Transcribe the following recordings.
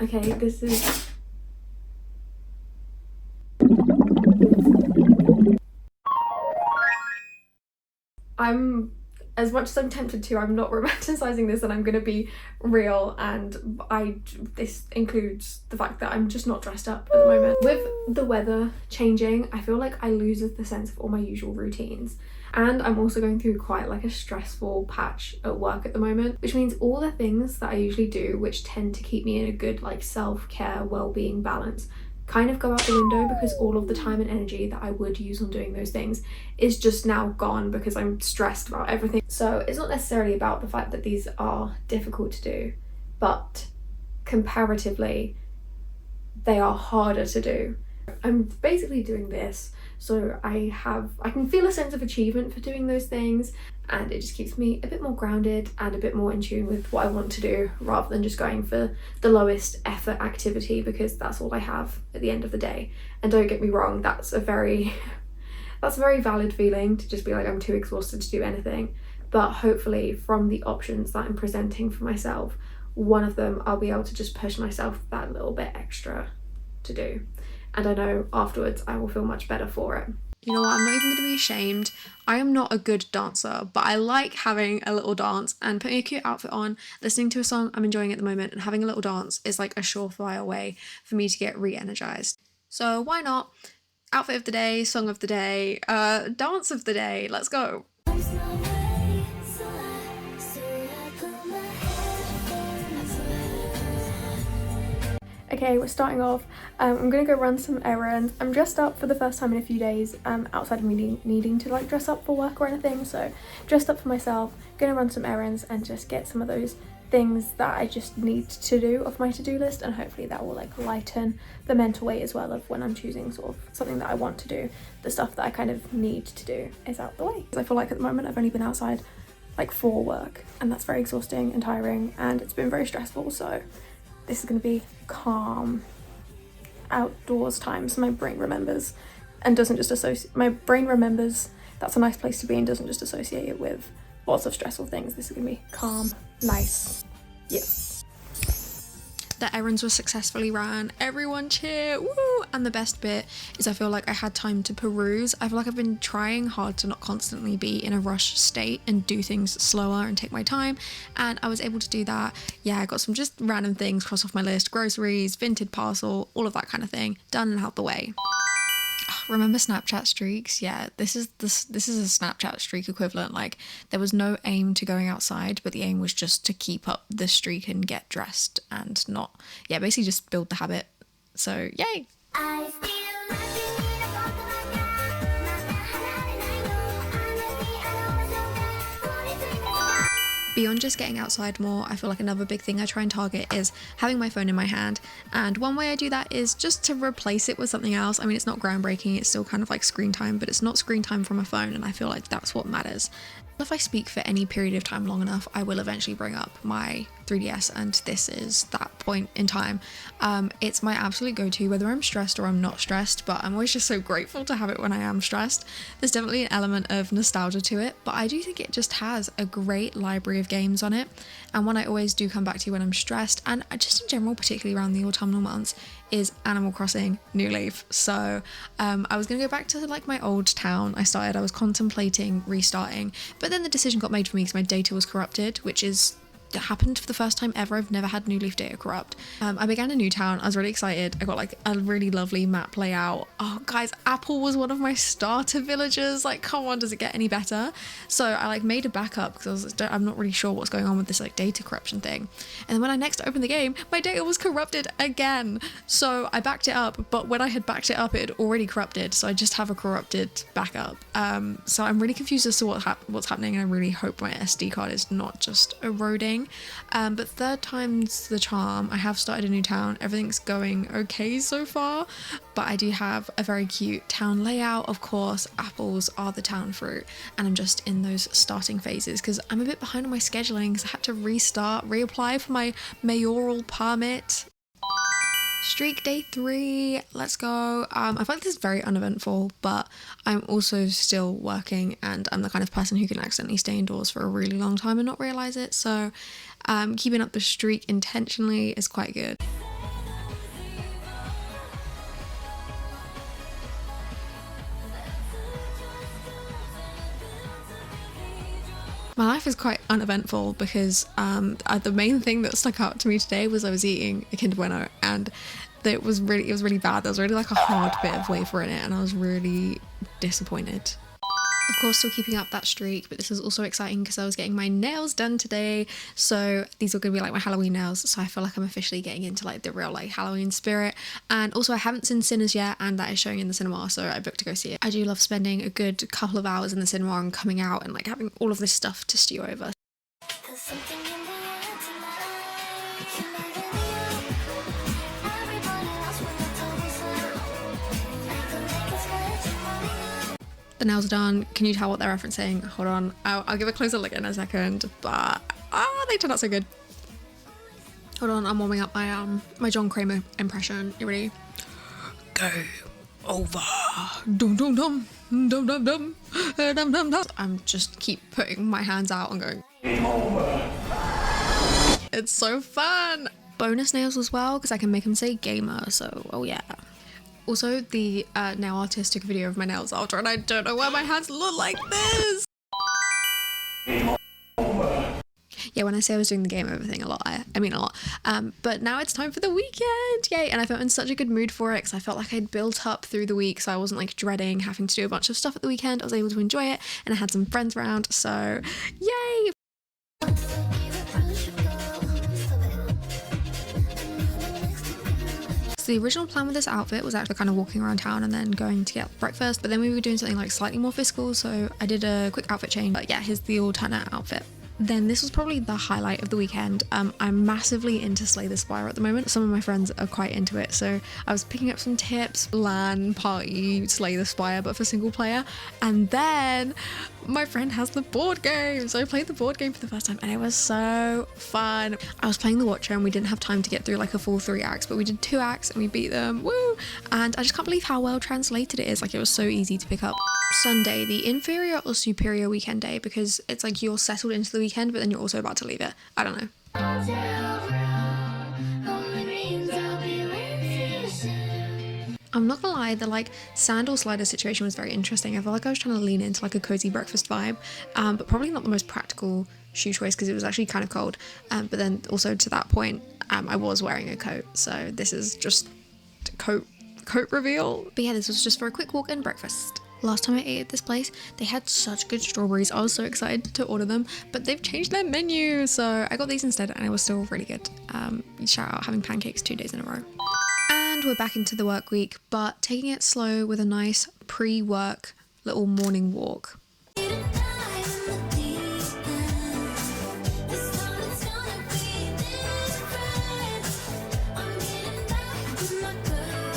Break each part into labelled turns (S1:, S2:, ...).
S1: Okay, this is... I'm, as much as I'm tempted to, I'm not romanticizing this, and I'm gonna be real, and this includes the fact that I'm just not dressed up at the moment. With the weather changing, I feel like I lose the sense of all my usual routines. And I'm also going through quite like a stressful patch at work at the moment, which means all the things that I usually do, which tend to keep me in a good like self-care, well-being balance, kind of go out the window, because all of the time and energy that I would use on doing those things is just now gone because I'm stressed about everything. So it's not necessarily about the fact that these are difficult to do, but comparatively they are harder to do. I'm basically doing this so I can feel a sense of achievement for doing those things, and it just keeps me a bit more grounded and a bit more in tune with what I want to do, rather than just going for the lowest effort activity, because that's all I have at the end of the day. And don't get me wrong, that's a very valid feeling, to just be like, I'm too exhausted to do anything. But hopefully from the options that I'm presenting for myself, one of them I'll be able to just push myself that little bit extra to do. And I know afterwards I will feel much better for it. You know what, I'm not even going to be ashamed. I am not a good dancer, but I like having a little dance, and putting a cute outfit on, listening to a song I'm enjoying at the moment, and having a little dance is like a surefire way for me to get re-energized. So why not? Outfit of the day, song of the day, dance of the day, let's go. Okay, we're starting off. I'm gonna go run some errands. I'm dressed up for the first time in a few days, outside of me needing to like dress up for work or anything. So dressed up for myself, gonna run some errands and just get some of those things that I just need to do off my to-do list, and hopefully that will like lighten the mental weight as well of when I'm choosing sort of something that I want to do. The stuff that I kind of need to do is out the way. I feel like at the moment I've only been outside like for work, and that's very exhausting and tiring, and it's been very stressful. So this is going to be calm outdoors time, so my brain remembers and doesn't just associate. My brain remembers that's a nice place to be and doesn't just associate it with lots of stressful things. This is going to be calm, nice. Yes. The errands were successfully ran, everyone cheer, woo! And the best bit is I feel like I had time to peruse. I feel like I've been trying hard to not constantly be in a rush state and do things slower and take my time, and I was able to do that. Yeah, I got some just random things crossed off my list: groceries, vintage parcel, all of that kind of thing, done and out the way. Remember Snapchat streaks? Yeah, this is a Snapchat streak equivalent. Like, there was no aim to going outside, but the aim was just to keep up the streak and get dressed and not, yeah, basically just build the habit. So yay. Beyond just getting outside more, I feel like another big thing I try and target is having my phone in my hand. And one way I do that is just to replace it with something else. I mean, it's not groundbreaking, it's still kind of like screen time, but it's not screen time from a phone, and I feel like that's what matters. If I speak for any period of time long enough, I will eventually bring up my 3DS, and this is that point in time. It's my absolute go-to whether I'm stressed or I'm not stressed, but I'm always just so grateful to have it when I am stressed. There's definitely an element of nostalgia to it, but I do think it just has a great library of games on it, and one I always do come back to when I'm stressed, and just in general, particularly around the autumnal months, is Animal Crossing New Leaf. So I was gonna go back to like my old town. I was contemplating restarting, but then the decision got made for me because my data was corrupted, which is happened for the first time ever. I've never had New Leaf data corrupt. I began a new town. I was really excited. I got like a really lovely map layout. Oh guys, Apple was one of my starter villagers. Like, come on, does it get any better? So I like made a backup because I'm not really sure what's going on with this like data corruption thing. And then when I next opened the game, my data was corrupted again. So I backed it up, but when I had backed it up, it had already corrupted. So I just have a corrupted backup. So I'm really confused as to what's happening, and I really hope my SD card is not just eroding. But third time's the charm. I have started a new town. Everything's going okay so far, but I do have a very cute town layout. Of course, apples are the town fruit, and I'm just in those starting phases because I'm a bit behind on my scheduling because I had to reapply for my mayoral permit. Streak day 3, let's go. I feel like this is very uneventful, but I'm also still working, and I'm the kind of person who can accidentally stay indoors for a really long time and not realize it. So keeping up the streak intentionally is quite good. My life is quite uneventful because the main thing that stuck out to me today was I was eating a Kinder Bueno, and it was really bad. There was really like a hard bit of wafer in it, and I was really disappointed. Of course, still keeping up that streak, but this is also exciting because I was getting my nails done today. So these are going to be like my Halloween nails. So I feel like I'm officially getting into like the real like Halloween spirit. And also I haven't seen Sinners yet, and that is showing in the cinema, so I booked to go see it. I do love spending a good couple of hours in the cinema and coming out and like having all of this stuff to stew over. The nails are done. Can you tell what they're referencing? Hold on, I'll give a closer look in a second, but they turned out so good. Hold on, I'm warming up my my John Kramer impression. You ready? Go over. Dum dum dum dum dum dum dum dum dum. I'm just keep putting my hands out and going. Game over. It's so fun. Bonus nails as well because I can make them say gamer. So oh yeah. Also, the nail artist took a video of my nails after, and I don't know why my hands look like this. Yeah, when I say I was doing the game over thing a lot, I mean a lot. But now it's time for the weekend, yay! And I felt in such a good mood for it because I felt like I'd built up through the week, so I wasn't like dreading having to do a bunch of stuff at the weekend. I was able to enjoy it, and I had some friends around, so yay! So the original plan with this outfit was actually kind of walking around town and then going to get breakfast, but then we were doing something like slightly more physical, so I did a quick outfit change. But yeah, here's the alternate outfit. Then this was probably the highlight of the weekend. I'm massively into Slay the Spire at the moment. Some of my friends are quite into it, so I was picking up some tips, LAN party, Slay the Spire, but for single player. And then my friend has the board game, so I played the board game for the first time, and it was so fun. I was playing the Watcher, and we didn't have time to get through like a full 3 acts, but we did 2 acts and we beat them. Woo! And I just can't believe how well translated it is. Like, it was so easy to pick up. Sunday, the inferior or superior weekend day, because it's like you're settled into the weekend, but then you're also about to leave it. I don't know. I'm not gonna lie, the like sandal slider situation was very interesting. I felt like I was trying to lean into like a cozy breakfast vibe, but probably not the most practical shoe choice because it was actually kind of cold. But then also to that point, I was wearing a coat, so this is just coat reveal. But yeah, this was just for a quick walk and breakfast. Last time I ate at this place, they had such good strawberries. I was so excited to order them, but they've changed their menu, so I got these instead, and it was still really good. Shout out having pancakes 2 days in a row. And we're back into the work week, but taking it slow with a nice pre-work little morning walk.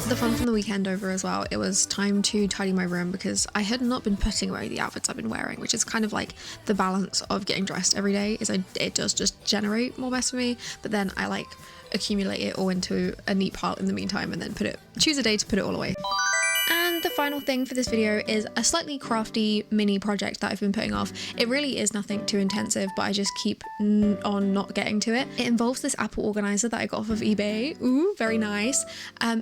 S1: The fun from the weekend over as well, it was time to tidy my room because I had not been putting away the outfits I've been wearing, which is kind of like the balance of getting dressed every day, is it does just generate more mess for me, but then I like accumulate it all into a neat pile in the meantime and then choose a day to put it all away. And the final thing for this video is a slightly crafty mini project that I've been putting off. It really is nothing too intensive, but I just keep on not getting to it. It involves this Apple organizer that I got off of eBay. Ooh, very nice.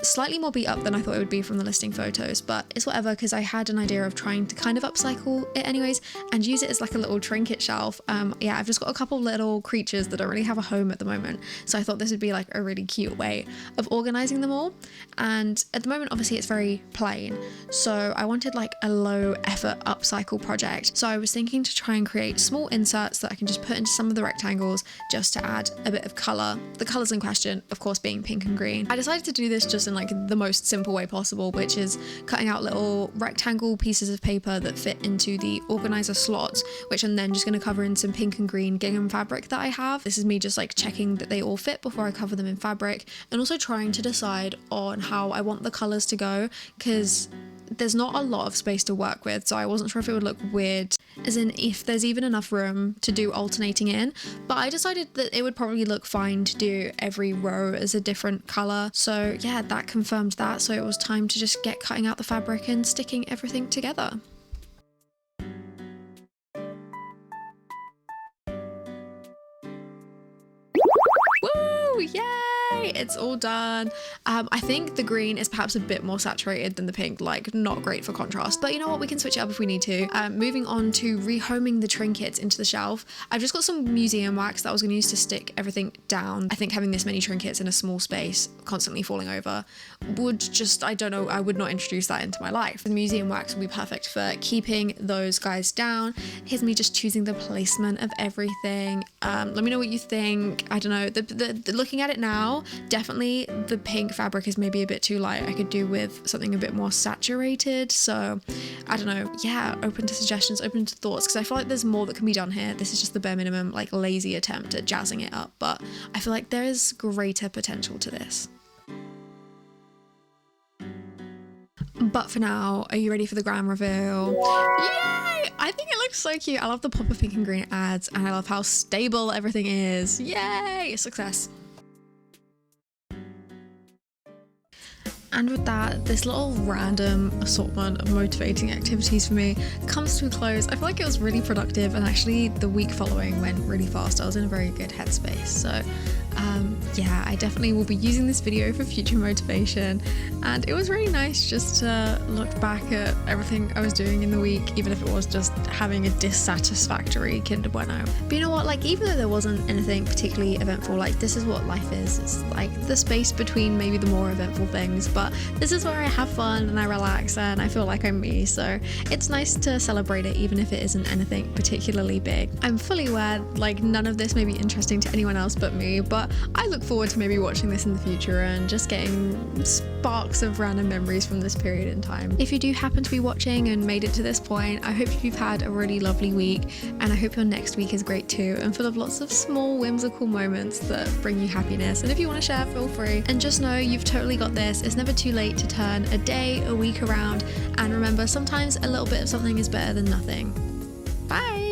S1: Slightly more beat up than I thought it would be from the listing photos, but it's whatever because I had an idea of trying to kind of upcycle it anyways and use it as like a little trinket shelf. Yeah, I've just got a couple little creatures that don't really have a home at the moment, so I thought this would be like a really cute way of organizing them all. And at the moment, obviously, it's very plain. So I wanted like a low effort upcycle project. So I was thinking to try and create small inserts that I can just put into some of the rectangles just to add a bit of color. The colors in question, of course, being pink and green. I decided to do this just in like the most simple way possible, which is cutting out little rectangle pieces of paper that fit into the organizer slots, which I'm then just going to cover in some pink and green gingham fabric that I have. This is me just like checking that they all fit before I cover them in fabric, and also trying to decide on how I want the colors to go, because there's not a lot of space to work with, so I wasn't sure if it would look weird, as in if there's even enough room to do alternating in, but I decided that it would probably look fine to do every row as a different colour. So yeah, that confirmed that, so it was time to just get cutting out the fabric and sticking everything together. Woo! Yeah! yay, it's all done. I think the green is perhaps a bit more saturated than the pink, like not great for contrast, but you know what, we can switch it up if we need to. Moving on to rehoming the trinkets into the shelf. I've just got some museum wax that I was going to use to stick everything down. I think having this many trinkets in a small space, constantly falling over, would just, I don't know, I would not introduce that into my life. The museum wax would be perfect for keeping those guys down. Here's me just choosing the placement of everything. Let me know what you think. I don't know, the looking at it now, definitely the pink fabric is maybe a bit too light. I could do with something a bit more saturated. So I don't know, yeah, open to suggestions, open to thoughts, because I feel like there's more that can be done here. This is just the bare minimum, like lazy attempt at jazzing it up, but I feel like there is greater potential to this. But for now, are you ready for the grand reveal? Yay! I think it looks so cute. I love the pop of pink and green it adds, and I love how stable everything is. Yay! Success. And with that, this little random assortment of motivating activities for me comes to a close. I feel like it was really productive, and actually the week following went really fast. I was in a very good headspace. So yeah, I definitely will be using this video for future motivation, and it was really nice just to look back at everything I was doing in the week, even if it was just having a dissatisfactory Kinder Bueno. But you know what, like even though there wasn't anything particularly eventful, like this is what life is. It's like the space between maybe the more eventful things, but this is where I have fun and I relax and I feel like I'm me, so it's nice to celebrate it even if it isn't anything particularly big. I'm fully aware like none of this may be interesting to anyone else but me, but I look forward to maybe watching this in the future and just getting sparks of random memories from this period in time. If you do happen to be watching and made it to this point, I hope you've had a really lovely week, and I hope your next week is great too and full of lots of small whimsical moments that bring you happiness. And if you want to share, feel free. And just know you've totally got this. It's never too late to turn a day, a week around, and remember, sometimes a little bit of something is better than nothing. Bye!